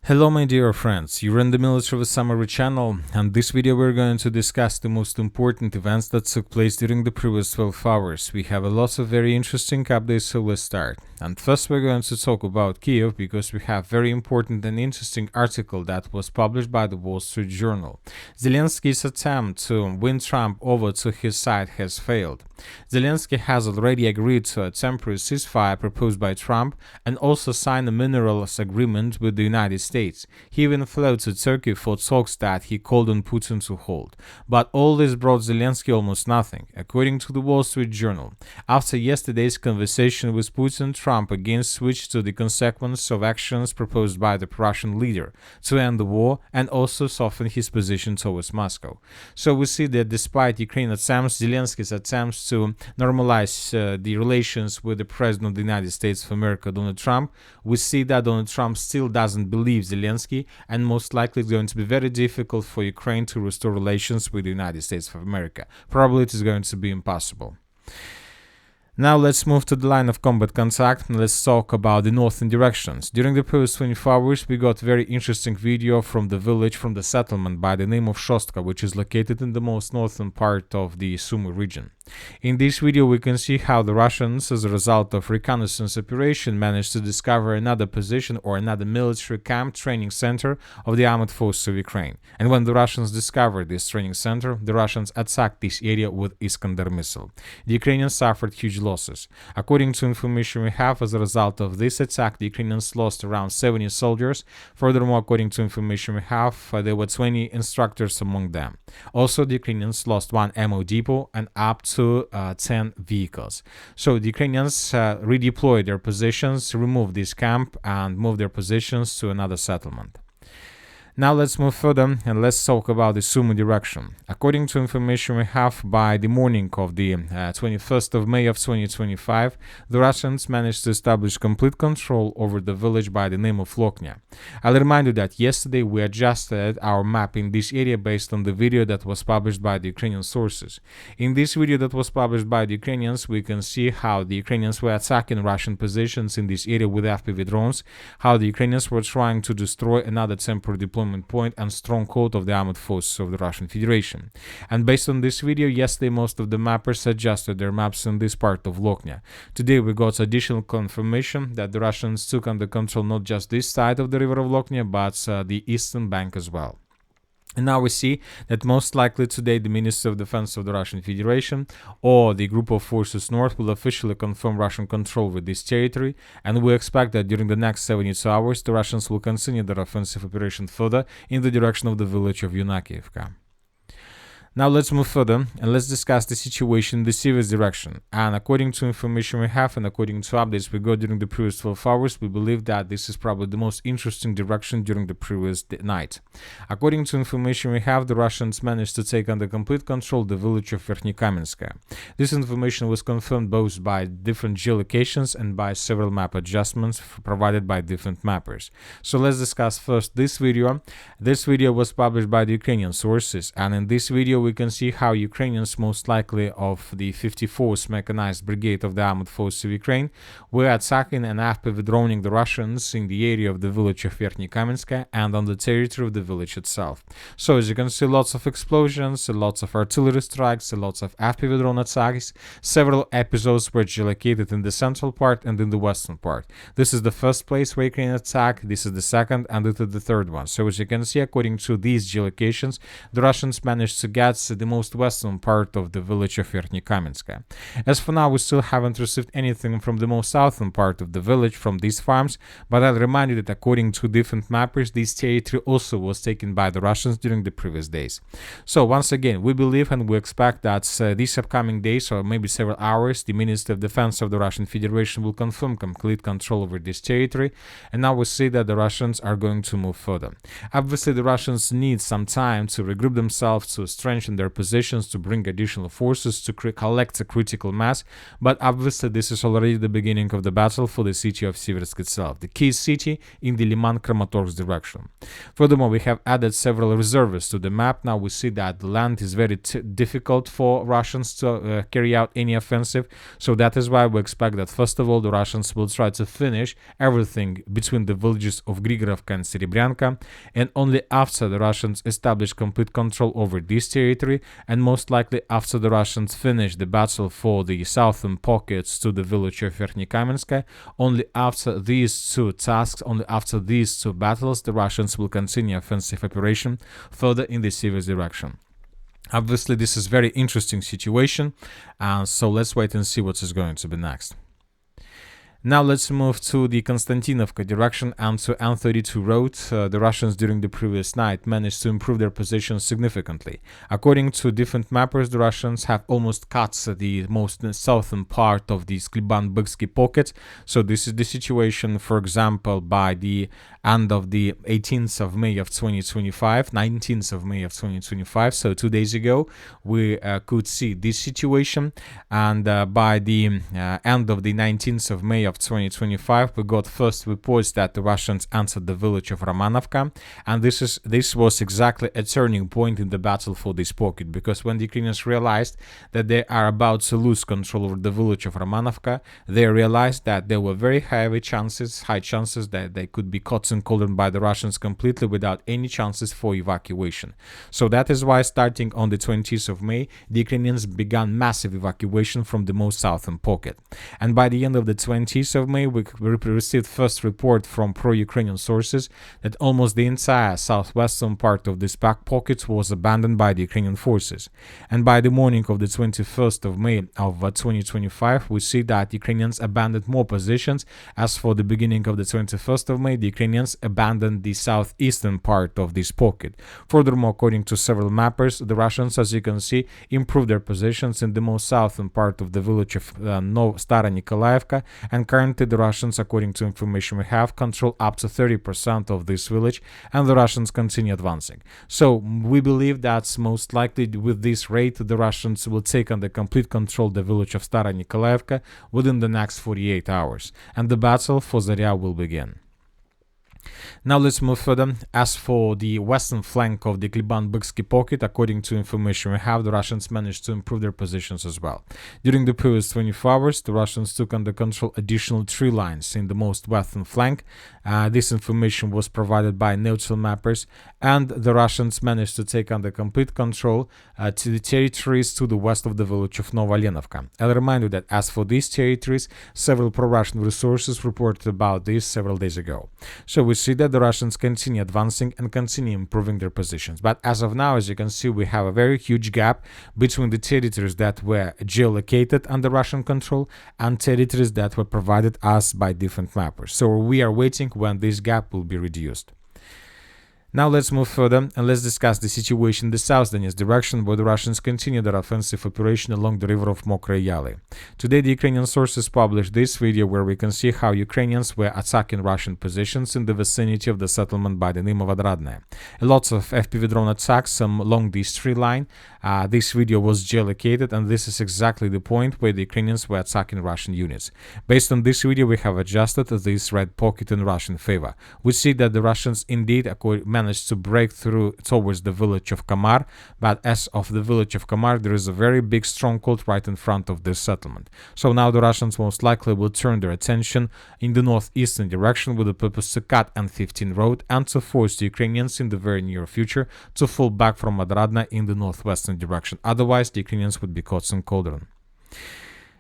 Hello my dear friends, you're in the Military Summary channel, and this video we're going to discuss the most important events that took place during the previous 12 hours. We have a lot of very interesting updates, so let's start. And first we're going to talk about Kiev because we have very important and interesting article that was published by the Wall Street Journal. Zelensky's attempt to win Trump over to his side has failed. Zelensky has already agreed to a temporary ceasefire proposed by Trump and also signed a minerals agreement with the United States. He even flew to Turkey for talks that he called on Putin to hold. But all this brought Zelensky almost nothing, according to the Wall Street Journal. After yesterday's conversation with Putin, Trump again switched to the consequence of actions proposed by the Russian leader to end the war and also soften his position towards Moscow. So we see that despite Ukraine's attempts, Zelensky's attempts to normalize the relations with the President of the United States of America, Donald Trump, we see that Donald Trump still doesn't believe Zelensky, and most likely it's going to be very difficult for Ukraine to restore relations with the United States of America. Probably it is going to be impossible. Now let's move to the line of combat contact and let's talk about the northern directions. During the previous 24 hours, we got very interesting video from the village, from the settlement by the name of Shostka, which is located in the most northern part of the Sumy region. In this video, we can see how the Russians, as a result of reconnaissance operation, managed to discover another position or another military camp training center of the armed forces of Ukraine. And when the Russians discovered this training center, the Russians attacked this area with Iskander missile. The Ukrainians suffered huge losses. According to information we have, as a result of this attack, the Ukrainians lost around 70 soldiers. Furthermore, according to information we have, there were 20 instructors among them. Also, the Ukrainians lost one ammo depot and up to 10 vehicles. So the Ukrainians redeployed their positions, removed this camp, and moved their positions to another settlement. Now let's move further and let's talk about the Sumy direction. According to information we have, by the morning of the 21st of May of 2025, the Russians managed to establish complete control over the village by the name of Loknya. I'll remind you that yesterday we adjusted our map in this area based on the video that was published by the Ukrainian sources. In this video that was published by the Ukrainians, we can see how the Ukrainians were attacking Russian positions in this area with FPV drones, how the Ukrainians were trying to destroy another temporary deployment point and stronghold of the armed forces of the Russian Federation. And based on this video, yesterday most of the mappers adjusted their maps in this part of Loknya. Today we got additional confirmation that the Russians took under control not just this side of the river of Loknya, but the eastern bank as well. And now we see that most likely today the Minister of Defense of the Russian Federation or the Group of Forces North will officially confirm Russian control with this territory, and we expect that during the next 72 hours the Russians will continue their offensive operation further in the direction of the village of Yunakiivka. Now let's move further and let's discuss the situation in the Sivas direction. And according to information we have and according to updates we got during the previous 12 hours, we believe that this is probably the most interesting direction during the previous night. According to information we have, the Russians managed to take under complete control the village of Verkhnykamenskaya. This information was confirmed both by different geolocations and by several map adjustments provided by different mappers. So let's discuss first this video. This video was published by the Ukrainian sources, and in this video we can see how Ukrainians, most likely of the 54th Mechanized Brigade of the Armed Forces of Ukraine, were attacking and FPV droning the Russians in the area of the village of Verkhnykamenskaya and on the territory of the village itself. So as you can see, lots of explosions, lots of artillery strikes, lots of FPV drone attacks. Several episodes were geolocated in the central part and in the western part. This is the first place where Ukraine attacked, this is the second, and this is the third one. So as you can see, according to these geolocations, the Russians managed to get the most western part of the village of Verkhnykamenskaya. As for now, we still haven't received anything from the most southern part of the village from these farms, but I'll remind you that according to different mappers, this territory also was taken by the Russians during the previous days. So once again, we believe and we expect that these upcoming days or maybe several hours, the Minister of Defense of the Russian Federation will confirm complete control over this territory, and now we see that the Russians are going to move further. Obviously, the Russians need some time to regroup themselves, to strengthen strengthen their positions, to bring additional forces, to collect a critical mass. But obviously, this is already the beginning of the battle for the city of Siversk itself, the key city in the Liman-Kramatorsk direction. Furthermore, we have added several reservists to the map. Now we see that the land is very difficult for Russians to carry out any offensive. So that is why we expect that, first of all, the Russians will try to finish everything between the villages of Grigorovka and Serebryanka, and only after the Russians establish complete control over this territory, and most likely after the Russians finish the battle for the southern pockets to the village of Verkhnekamenskaya, only after these two tasks, only after these two battles, the Russians will continue offensive operation further in the Siversk direction. Obviously, this is very interesting situation, so let's wait and see what is going to be next. Now let's move to the Konstantinovka direction and to N32 road. The Russians during the previous night managed to improve their position significantly. According to different mappers, the Russians have almost cut the most southern part of the Skliban-Byksky pocket. So this is the situation, for example, by the end of the 18th of May of 2025, 19th of May of 2025. So 2 days ago, we could see this situation. And by the end of the 19th of May of 2025, we got first reports that the Russians entered the village of Romanovka, and this was exactly a turning point in the battle for this pocket, because when the Ukrainians realized that they are about to lose control over the village of Romanovka, they realized that there were very high chances that they could be caught and cornered by the Russians completely without any chances for evacuation. So that is why, starting on the 20th of May, the Ukrainians began massive evacuation from the most southern pocket, and by the end of the 20th of May, we received first report from pro-Ukrainian sources that almost the entire southwestern part of this back pocket was abandoned by the Ukrainian forces. And by the morning of the 21st of May of 2025, we see that Ukrainians abandoned more positions. As for the beginning of the 21st of May, the Ukrainians abandoned the southeastern part of this pocket. Furthermore, according to several mappers, the Russians, as you can see, improved their positions in the most southern part of the village of Stara Nikolaevka, and currently the Russians, according to information we have, control up to 30% of this village, and the Russians continue advancing. So we believe that most likely with this rate, the Russians will take under complete control the village of Stara Nikolaevka within the next 48 hours, and the battle for Zarya will begin. Now let's move further. As for the western flank of the Kliban-Byksky pocket, according to information we have, the Russians managed to improve their positions as well. During the previous 24 hours, the Russians took under control additional 3 lines in the most western flank. This information was provided by neutral mappers, and the Russians managed to take under complete control to the territories to the west of the village of Novalenovka. I'll remind you that as for these territories, several pro-Russian resources reported about this several days ago. So we see that the Russians continue advancing and continue improving their positions. But as of now, as you can see, we have a very huge gap between the territories that were geolocated under Russian control and territories that were provided us by different mappers. So we are waiting when this gap will be reduced. Now let's move further and let's discuss the situation in the South Donetsk direction, where the Russians continue their offensive operation along the river of Mokroe Yaly. Today the Ukrainian sources published this video where we can see how Ukrainians were attacking Russian positions in the vicinity of the settlement by the name of Odradne. Lots of FPV drone attacks along this tree line. This video was geolocated, and this is exactly the point where the Ukrainians were attacking Russian units. Based on this video, we have adjusted this red pocket in Russian favor. We see that the Russians indeed managed to break through towards the village of Kamar, but as of the village of Kamar, there is a very big stronghold right in front of this settlement. So now the Russians most likely will turn their attention in the northeastern direction with the purpose to cut N15 road and to force the Ukrainians in the very near future to fall back from Odradne in the northwestern direction. Otherwise, the Ukrainians would be caught in cauldron.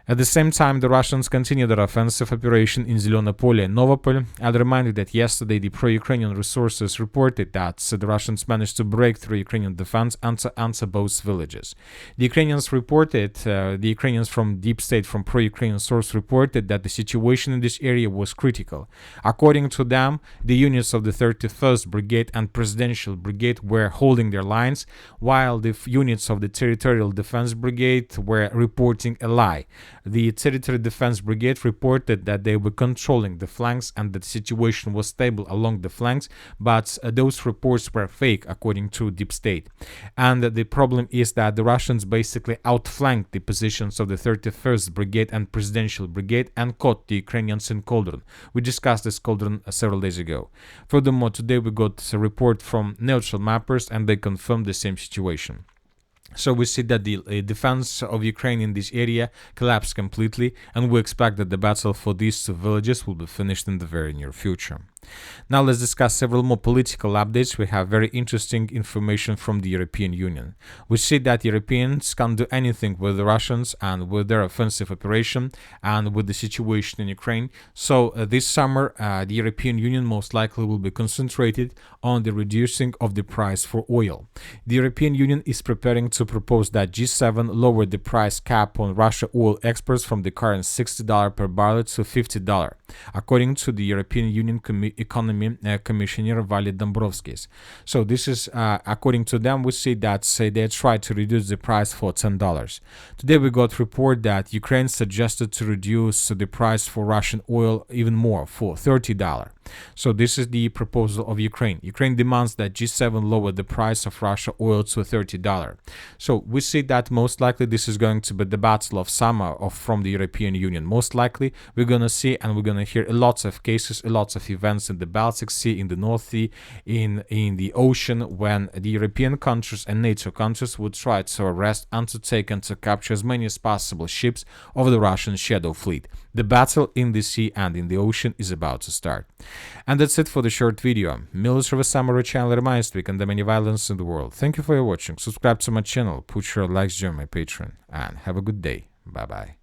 At the same time, the Russians continue their offensive operation in Zelene Pole and Novopol. I'll remind you that yesterday the pro-Ukrainian resources reported that the Russians managed to break through Ukrainian defense and to answer both villages. The Ukrainians reported, the Ukrainians from Deep State, from pro-Ukrainian source, reported that the situation in this area was critical. According to them, the units of the 31st Brigade and Presidential Brigade were holding their lines, while the units of the Territorial Defense Brigade were reporting a lie. The Territory Defense Brigade reported that they were controlling the flanks and that the situation was stable along the flanks, but those reports were fake, according to Deep State. And the problem is that the Russians basically outflanked the positions of the 31st Brigade and Presidential Brigade and caught the Ukrainians in Cauldron. We discussed this Cauldron several days ago. Furthermore, today we got a report from neutral mappers and they confirmed the same situation. So we see that the defense of Ukraine in this area collapsed completely, and we expect that the battle for these two villages will be finished in the very near future. Now let's discuss several more political updates. We have very interesting information from the European Union. We see that Europeans can't do anything with the Russians and with their offensive operation and with the situation in Ukraine. So this summer, the European Union most likely will be concentrated on the reducing of the price for oil. The European Union is preparing to propose that G7 lower the price cap on Russia oil exports from the current $60 per barrel to $50, according to the European Union Economy Commissioner Vali Dombrovskis. So this is, according to them, we see that they tried to reduce the price for $10. Today we got report that Ukraine suggested to reduce the price for Russian oil even more, for $30. So this is the proposal of Ukraine. Ukraine demands that G7 lower the price of Russia oil to $30. So we see that most likely this is going to be the battle of summer from the European Union. Most likely we're going to see and we're going to hear lots of cases, lots of events in the Baltic Sea, in the North Sea, in the ocean, when the European countries and NATO countries would try to arrest and to take and to capture as many as possible ships of the Russian Shadow Fleet. The battle in the sea and in the ocean is about to start. And that's it for the short video. Military of Summary channel reminds to condemn any violence in the world. Thank you for your watching. Subscribe to my channel, put your likes, join my Patreon, and have a good day. Bye bye.